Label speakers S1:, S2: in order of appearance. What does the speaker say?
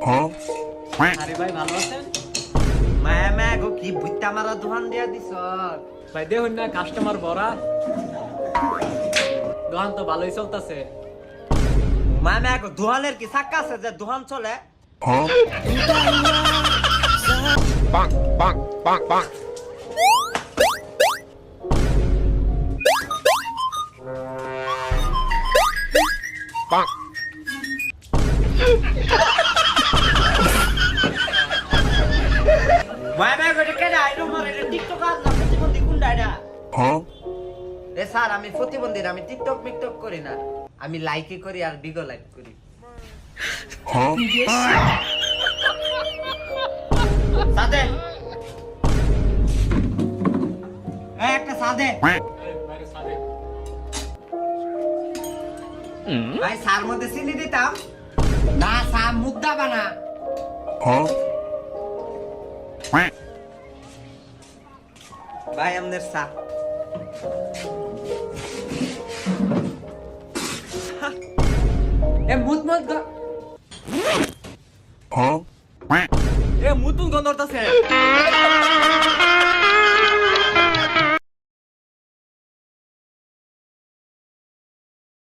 S1: আরে ভাই ভালো আছেন?
S2: মা গো কি ভুইতা মারা দোকান দিয়া দিছ।
S1: ভাই দেখুন না কাস্টমার ভরা, দোকান তো ভালোই চলতেছে।
S2: মা গো দোকানের কি চাক্কা আছে যে দোকান চলে?
S3: Bonk, bonk, bonk, bonk. Bonk.
S2: মা গো এটা কেডা আইলো মার এটা টিকটক আর না প্রতিবন্ধী কোনটা এটা? রে স্যার আমি প্রতিবন্ধী না, আমি টিকটক মিকটক করি না, আমি লাইকই করি আর বিগো লাইক করি। সাদে একটা সাদে ভাই সার মধ্যে চিনি দিতাম না, সা মুদ্দা বানা। ভাই আমাদের সা এ মুদ মুদ গো
S1: এ মুতুন গন্ধ হতাছে।